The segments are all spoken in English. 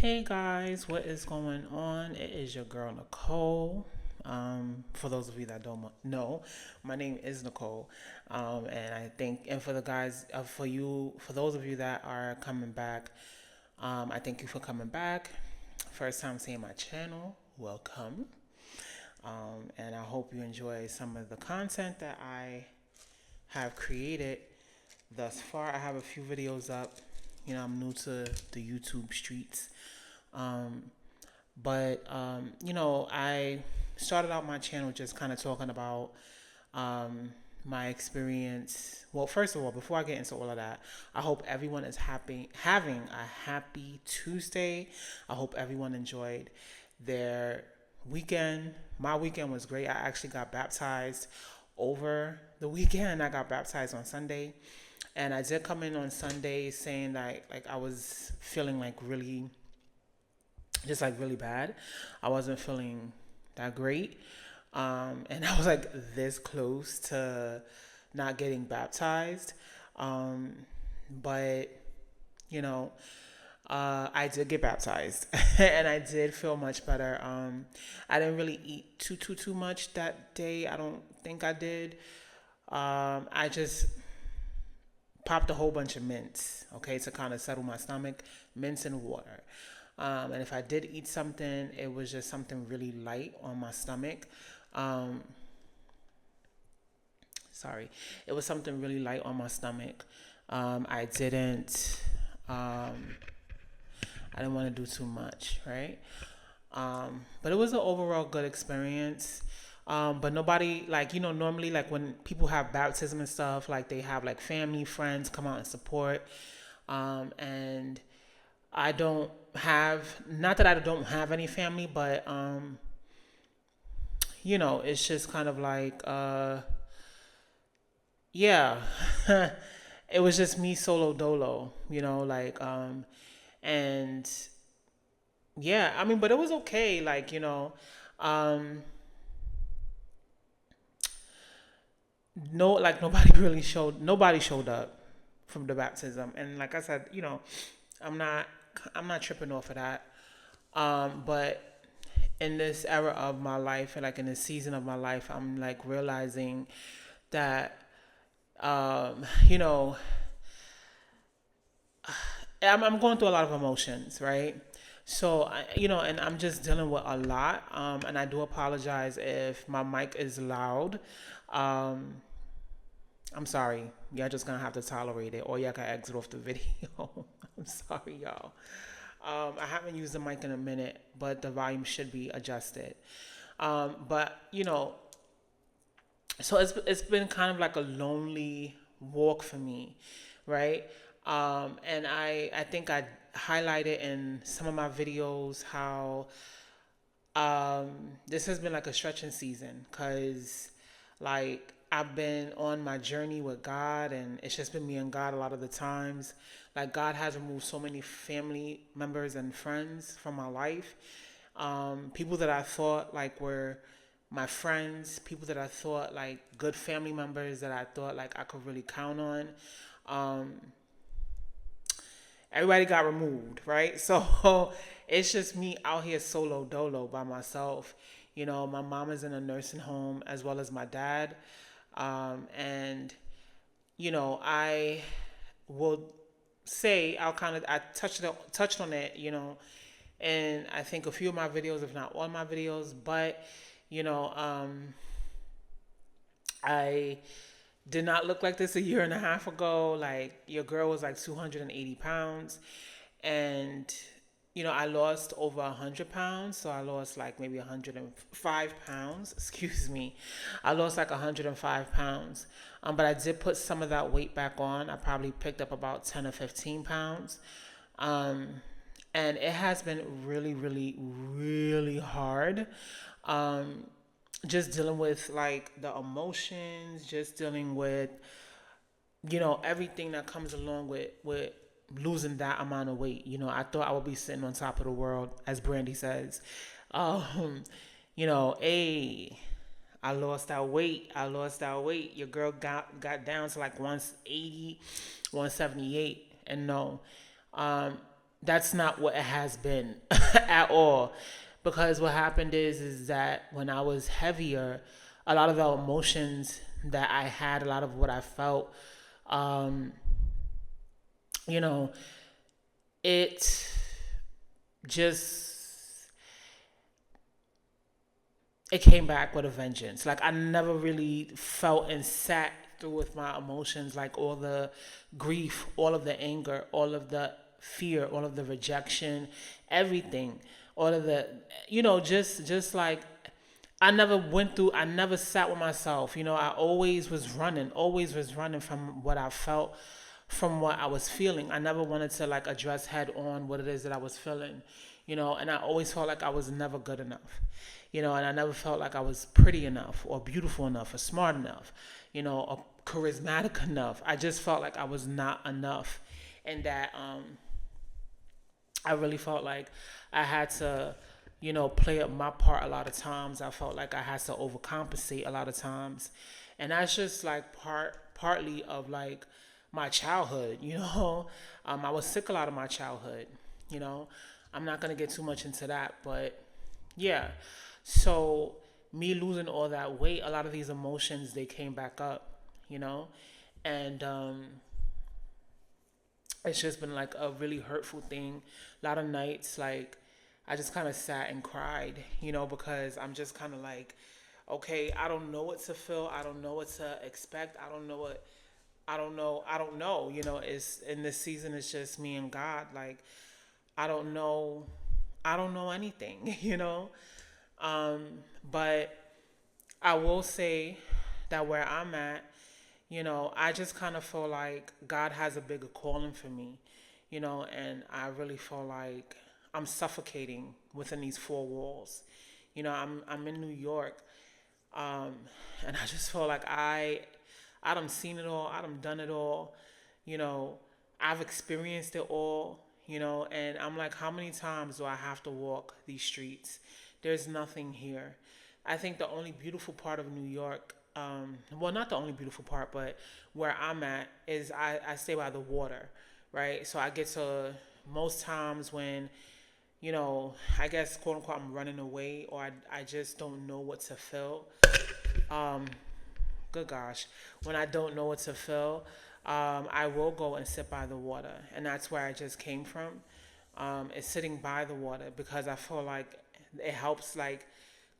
Hey guys, what is going on? It is your girl Nicole. For those of you that don't know, my name is Nicole. And I think, and for the guys, for those of you that are coming back, I thank you for coming back. First time seeing my channel, welcome. And I hope you enjoy some of the content that I have created thus far. I have a few videos up. I'm new to the YouTube streets. Um, but I started out my channel just kind of talking about my experience. Well, first of all, before I get into all of that, I hope everyone is having a happy Tuesday. I hope everyone enjoyed their weekend. My weekend was great. I actually got baptized over the weekend. I got baptized on Sunday. And I did come in on Sunday saying that like I was feeling like really just like really bad. I wasn't feeling that great. And I was like this close to not getting baptized. Um, but, you know, I did get baptized and I did feel much better. I didn't really eat too much that day. I don't think I did. I just popped a whole bunch of mints, okay, to kind of settle my stomach, mints and water. And if I did eat something, it was just something really light on my stomach. Um, Sorry, it was something really light on my stomach. I didn't, um, I didn't want to do too much, right? But it was an overall good experience. But nobody like normally like when people have baptism and stuff, like they have like family, friends come out and support. And I don't have not that I don't have any family, but it's just kind of like yeah. It was just me solo dolo, and yeah, I mean, but it was okay, um no, like nobody showed up from the baptism. And like I said, I'm not I'm not tripping off of that. But in this era of my life and like in this season of my life, I'm like realizing that um, you know, I'm going through a lot of emotions, right? So, and I'm just dealing with a lot. And I do apologize if my mic is loud. Um, I'm sorry. Y'all just gonna have to tolerate it, or y'all can exit off the video. I'm sorry, y'all. I haven't used the mic in a minute, but the volume should be adjusted. But so it's been kind of like a lonely walk for me, right? And I think I highlighted in some of my videos how this has been like a stretching season because like I've been on my journey with God, and it's just been me and God a lot of the times. Like God has removed so many family members and friends from my life. People that I thought like were my friends, people that I thought like good family members that I thought like I could really count on. Um, Everybody got removed, right? So it's just me out here solo dolo by myself. My mom is in a nursing home as well as my dad. And I will say I touched on it, and I think a few of my videos, if not all my videos, but you know, um, I did not look like this a year and a half ago. Like your girl was like 280 pounds, and I lost over 100 pounds. So I lost like maybe 105 pounds. Excuse me, I lost like 105 pounds. But I did put some of that weight back on. I probably picked up about 10 or 15 pounds. Um, and it has been really, really, really hard. Um, just dealing with like the emotions, just dealing with everything that comes along with losing that amount of weight. I thought I would be sitting on top of the world, as Brandy says. Um, hey, I lost that weight. I lost that weight. Your girl got down to like 180, 178, and no. Um, That's not what it has been at all. Because what happened is that when I was heavier, a lot of the emotions that I had, a lot of what I felt, um, you know, it just it came back with a vengeance. Like I never really felt and sat through with my emotions, like all the grief, all of the anger, all of the fear, all of the rejection, everything, all of the, just like I never sat with myself. I always was running from what I felt, from what I was feeling. I never wanted to like address head on what it is that I was feeling, and I always felt like I was never good enough, and I never felt like I was pretty enough or beautiful enough or smart enough, or charismatic enough. I just felt like I was not enough, and that I really felt like I had to, play up my part a lot of times. I felt like I had to overcompensate a lot of times. And that's just like partly of like my childhood, I was sick a lot of my childhood, you know. I'm not gonna get too much into that, but yeah. So me losing all that weight, a lot of these emotions they came back up, you know, and it's just been like a really hurtful thing. A lot of nights, like I just kind of sat and cried, because I'm just kind of like, okay, I don't know what to feel. I don't know what to expect. I don't know what. I don't know. I don't know. It's in this season. It's just me and God. Like I don't know. I don't know anything. Um, but I will say that where I'm at, I just kind of feel like God has a bigger calling for me, and I really feel like I'm suffocating within these four walls. I'm in New York, um, and I just feel like I done seen it all, I done done it all, you know, I've experienced it all, and I'm like, how many times do I have to walk these streets? There's nothing here. I think the only beautiful part of New York, well, not the only beautiful part, but where I'm at is I stay by the water, right? So I get to most times when, I guess, quote unquote, I'm running away or I just don't know what to feel. Um, Good gosh, when I don't know what to feel, I will go and sit by the water. And that's where I just came from. Is sitting by the water because I feel like it helps like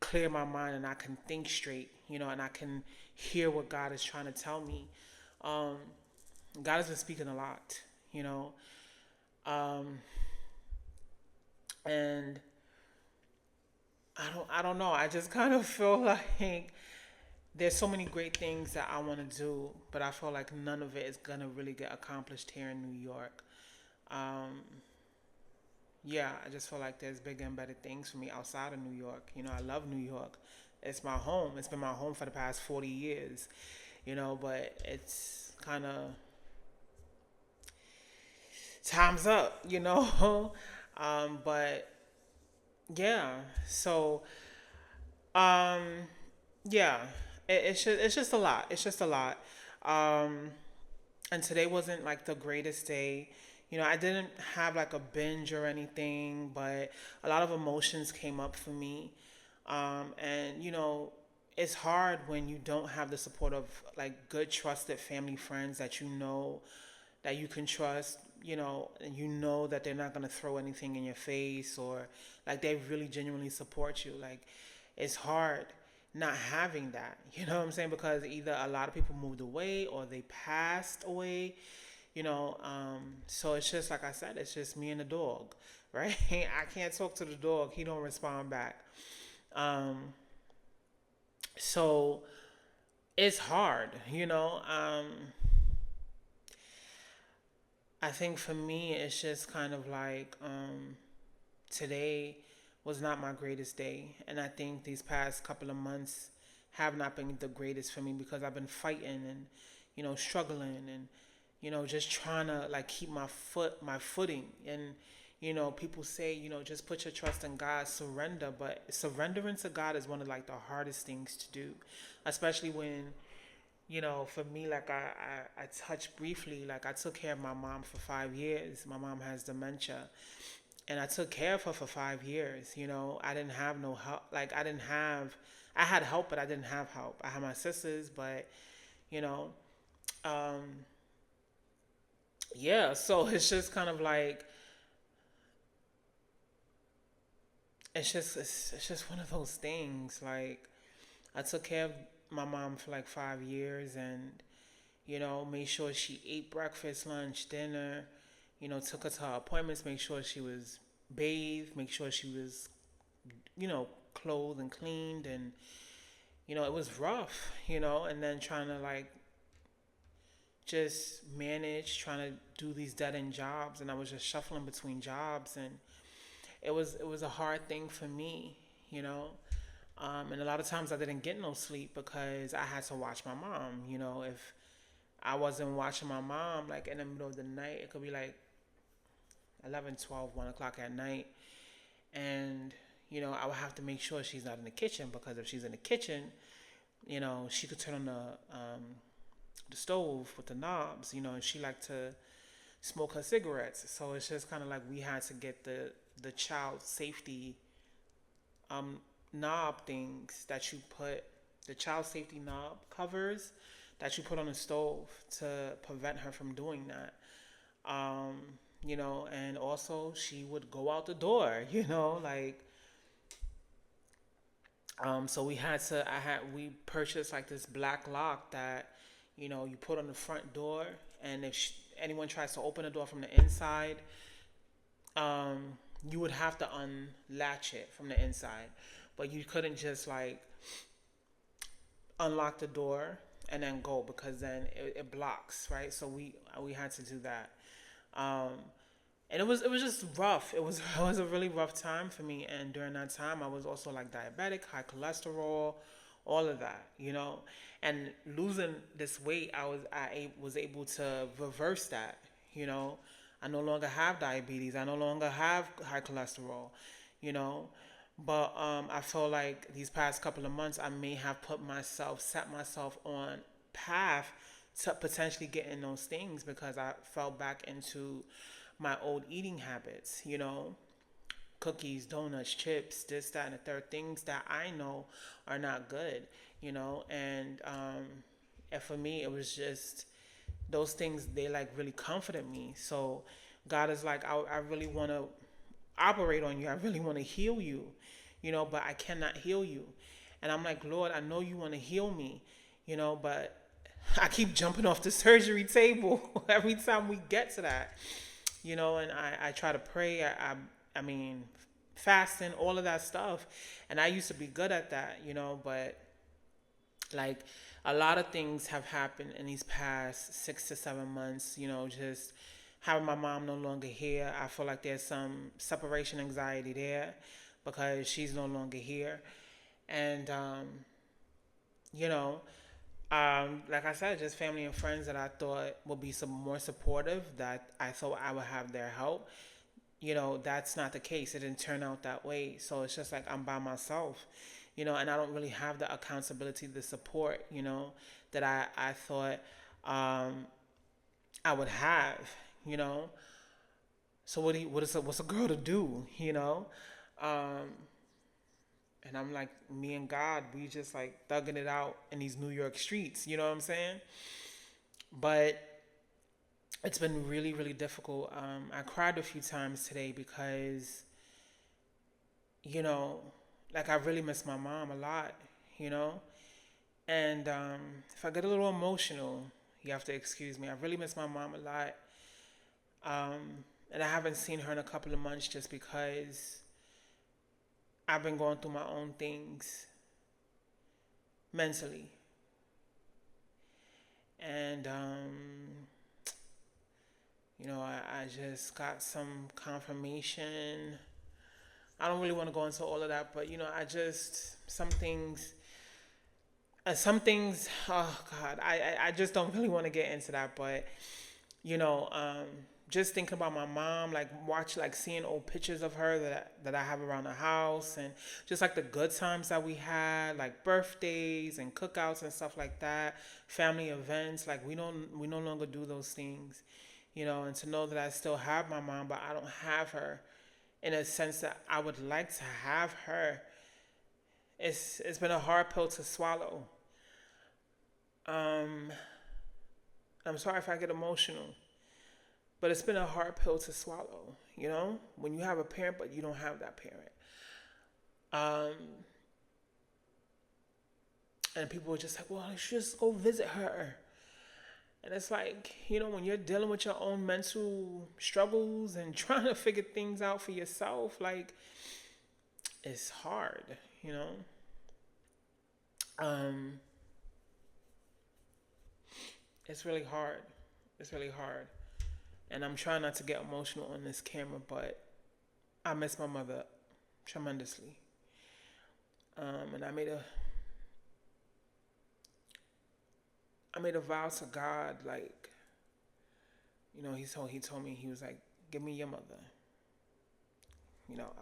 clear my mind and I can think straight, and I can hear what God is trying to tell me. Um, God has been speaking a lot, you know, um, and I don't know. I just kind of feel like there's so many great things that I want to do, but I feel like none of it is gonna really get accomplished here in New York. Um, yeah, I just feel like there's bigger and better things for me outside of New York. I love New York. It's my home. It's been my home for the past 40 years, but it's kind of time's up, but yeah, so um, yeah, it's just a lot. It's just a lot. Um, and today wasn't like the greatest day. I didn't have like a binge or anything, but a lot of emotions came up for me. And it's hard when you don't have the support of like good, trusted family friends that you can trust, and that they're not gonna throw anything in your face or like they really genuinely support you. Like it's hard not having that, you know what I'm saying? Because either a lot of people moved away or they passed away, so it's just like I said, it's just me and the dog, right? I can't talk to the dog, he don't respond back. Um, so it's hard, I think for me, it's just kind of like today was not my greatest day. And I think these past couple of months have not been the greatest for me because I've been fighting and, struggling and, just trying to like keep my footing. And, people say, just put your trust in God, surrender. But surrendering to God is one of like the hardest things to do, especially when For me, like I touched briefly, like I took care of my mom for 5 years. My mom has dementia, and I took care of her for 5 years. I didn't have no help. Like I had help, but I didn't have help. I had my sisters, but you know, um, yeah. So it's just kind of like it's just one of those things. Like I took care of my mom for like 5 years, and made sure she ate breakfast, lunch, dinner. Took her to her appointments, make sure she was bathed, make sure she was clothed and cleaned, and it was rough, and then trying to like just manage, trying to do these dead end jobs, and I was just shuffling between jobs, and it was a hard thing for me, you know. And a lot of times I didn't get no sleep because I had to watch my mom. If I wasn't watching my mom, like in the middle of the night, it could be like 11, 12, 1 o'clock at night. And, I would have to make sure she's not in the kitchen, because if she's in the kitchen, she could turn on the stove with the knobs, and she liked to smoke her cigarettes. So it's just kind of like we had to get the child safety um, knob things that you put, the child safety knob covers that you put on the stove to prevent her from doing that. Um, and also she would go out the door, like so we purchased like this black lock that, you put on the front door, and if anyone tries to open the door from the inside, um, you would have to unlatch it from the inside, but you couldn't just like unlock the door and then go, because then it blocks, right? So we had to do that. Um, and it was just rough. It was a really rough time for me. And during that time, I was also like diabetic, high cholesterol, all of that, And losing this weight, I was able to reverse that, you know. I no longer have diabetes. I no longer have high cholesterol, you know. But I feel like these past couple of months, I may have set myself on path to potentially getting those things, because I fell back into my old eating habits, cookies, donuts, chips, this, that, and the third, things that I know are not good, and for me, it was just those things, they like really comforted me. So God is like, I really want to operate on you. I really want to heal you, but I cannot heal you. And I'm like, Lord, I know you want to heal me, but I keep jumping off the surgery table every time we get to that, and I try to pray. I mean, fasting, all of that stuff. And I used to be good at that, but like a lot of things have happened in these past 6 to 7 months, just having my mom no longer here. I feel like there's some separation anxiety there because she's no longer here. And, you know, like I said, just family and friends that I thought would be some more supportive, that I thought I would have their help. That's not the case. It didn't turn out that way. So it's just like I'm by myself, and I don't really have the accountability, the support, that I thought I would have, you know. So what's a girl to do, Um, and I'm like, me and God, we just like thugging it out in these New York streets, you know what I'm saying? But it's been really, really difficult. I cried a few times today because, you know, like I really miss my mom a lot, you know? And if I get a little emotional, you have to excuse me. I really miss my mom a lot. And I haven't seen her in a couple of months just because I've been going through my own things mentally. And, I just got some confirmation. I don't really want to go into all of that, but, some things, oh God, I just don't really want to get into that, but, you know, um, just thinking about my mom, like seeing old pictures of her that I have around the house, and just like the good times that we had, like birthdays and cookouts and stuff like that, family events. Like we no longer do those things, and to know that I still have my mom, but I don't have her in a sense that I would like to have her. It's been a hard pill to swallow. Um, I'm sorry if I get emotional. But it's been a hard pill to swallow, when you have a parent, but you don't have that parent. Um, and people are just like, well, you should just go visit her. And it's like, when you're dealing with your own mental struggles and trying to figure things out for yourself, like, it's hard, Um, it's really hard. It's really hard. And I'm trying not to get emotional on this camera, but I miss my mother tremendously. And I made a vow to God, like, he told me, he was like, give me your mother.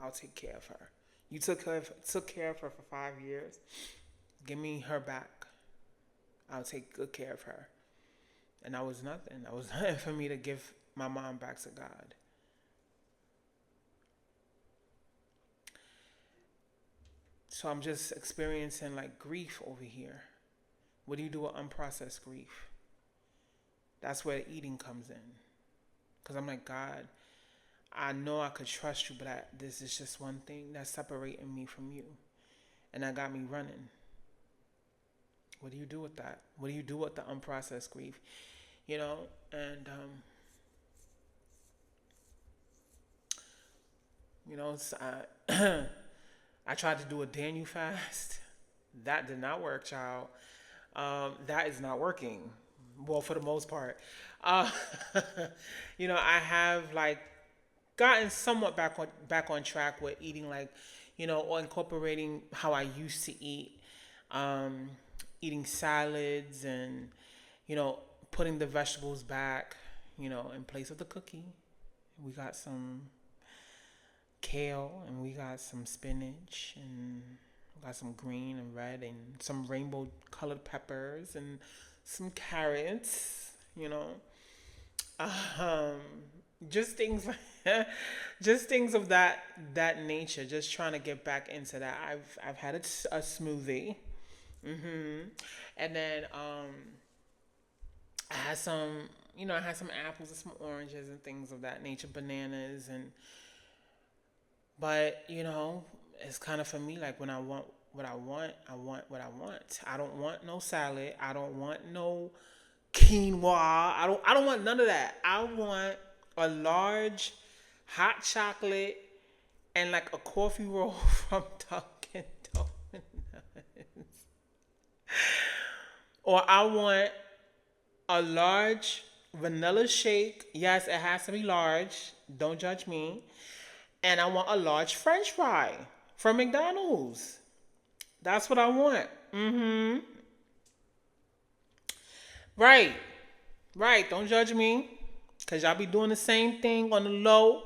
I'll take care of her. You took care of her for 5 years. Give me her back. I'll take good care of her. And that was nothing. That was nothing for me to give my mom back to God. So I'm just experiencing like grief over here. What do you do with unprocessed grief? That's where the eating comes in. Because I'm like, God, I know I could trust you, but this is just one thing that's separating me from you. And that got me running. What do you do with that? What do you do with the unprocessed grief? And I tried to do a Daniel fast. That did not work, child. That is not working. Well, for the most part. Uh, I have like gotten somewhat back on track with eating, like, or incorporating how I used to eat, um, eating salads and putting the vegetables back, in place of the cookie. We got some kale and we got some spinach and we got some green and red and some rainbow colored peppers and some carrots, um, just things just things of that nature. Just trying to get back into that. I've had a smoothie, and then I had some apples and some oranges and things of that nature, bananas and but it's kind of for me like when I want what I want, I want what I want. I don't want no salad. I don't want no quinoa. I don't want none of that. I want a large hot chocolate and like a coffee roll from Dunkin' Donuts. Or I want a large vanilla shake. Yes, it has to be large. Don't judge me. And I want a large French fry from McDonald's. That's what I want. Right, right. Don't judge me, cause y'all be doing the same thing on the low.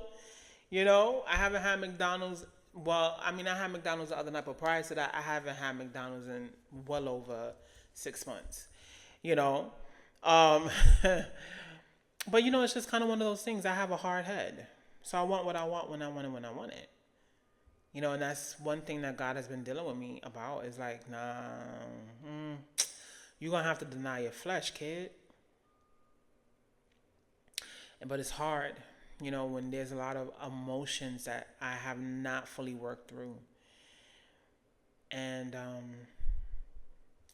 I haven't had McDonald's. Well, I mean, I had McDonald's the other night, but prior to that, I haven't had McDonald's in well over 6 months. You know, um, but it's just kind of one of those things. I have a hard head, so I want what I want when I want it when I want it. And that's one thing that God has been dealing with me about is like, nah, you're gonna have to deny your flesh, kid. But it's hard, when there's a lot of emotions that I have not fully worked through, and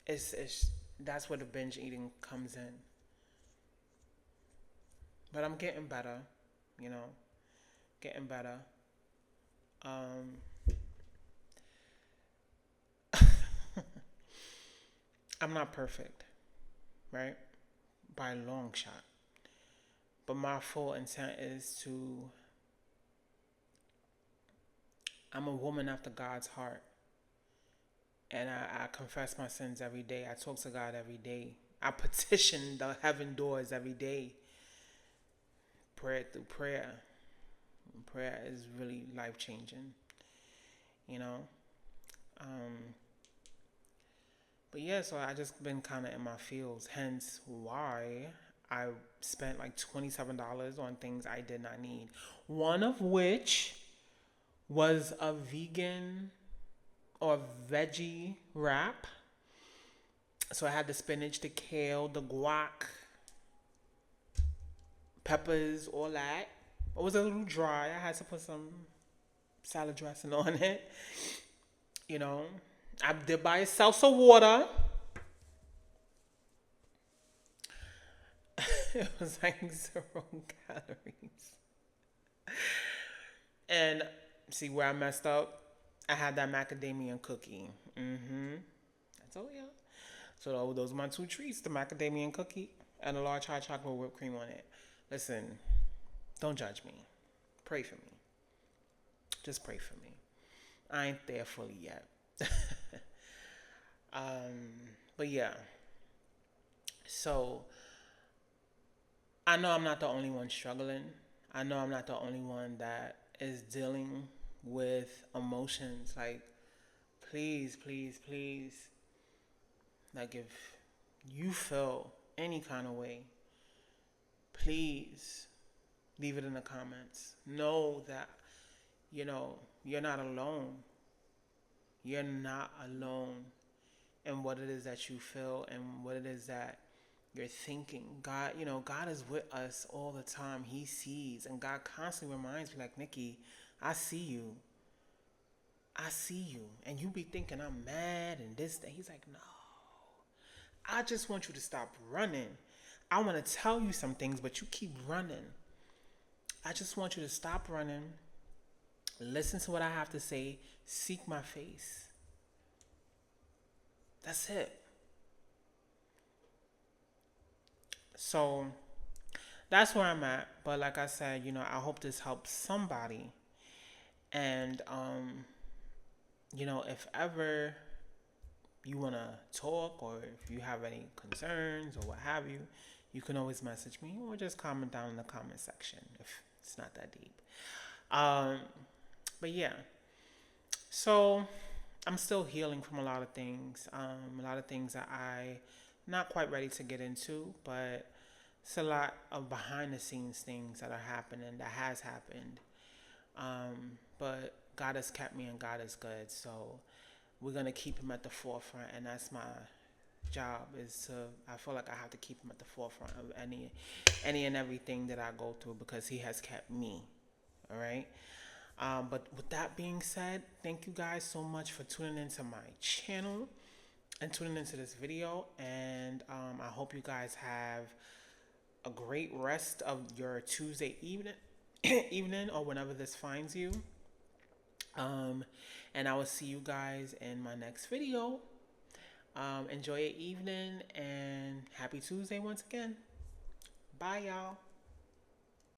it's that's where the binge eating comes in. But I'm getting better, you know, getting better. Um, I'm not perfect, right? By a long shot. But my full intent is to. I'm a woman after God's heart. And I confess my sins every day. I talk to God every day. I petition the heaven doors every day. prayer through prayer. Prayer is really life changing, you know. Um, but yeah, so I just been kind of in my fields, hence why I spent like $27 on things I did not need. One of which was a vegan or veggie wrap. So I had the spinach, the kale, the guac, peppers, all that. It was a little dry. I had to put some salad dressing on it. You know, I did buy a salsa water. It was like 0 calories. And see where I messed up? I had that macadamia cookie. I told you. So those are my two treats: the macadamia cookie and a large hot chocolate with whipped cream on it. Listen, don't judge me. Pray for me. Just pray for me. I ain't there fully yet. But yeah. So I know I'm not the only one struggling. I know I'm not the only one that is dealing with emotions. Like, please, please, please. Like, if you feel any kind of way, please leave it in the comments. Know that, you're not alone. You're not alone in what it is that you feel and what it is that you're thinking. God, God is with us all the time. He sees, and God constantly reminds me, like, Nikki, I see you. I see you. And you be thinking I'm mad and this, that. He's like, no. I just want you to stop running. I want to tell you some things, but you keep running. I just want you to stop running. Listen to what I have to say. Seek my face. That's it. So that's where I'm at. But like I said, I hope this helps somebody. And if ever you want to talk, or if you have any concerns or what have you, you can always message me or just comment down in the comment section if it's not that deep. But yeah, so I'm still healing from a lot of things. A lot of things that I not quite ready to get into, but it's a lot of behind the scenes things that are happening, that has happened. But God has kept me and God is good. So we're going to keep him at the forefront. And that's my job, I feel like I have to keep him at the forefront of any and everything that I go through, because he has kept me. All right. But with that being said, thank you guys so much for tuning into my channel and tuning into this video. And I hope you guys have a great rest of your Tuesday evening or whenever this finds you. And I will see you guys in my next video. Enjoy your evening and happy Tuesday once again. Bye, y'all.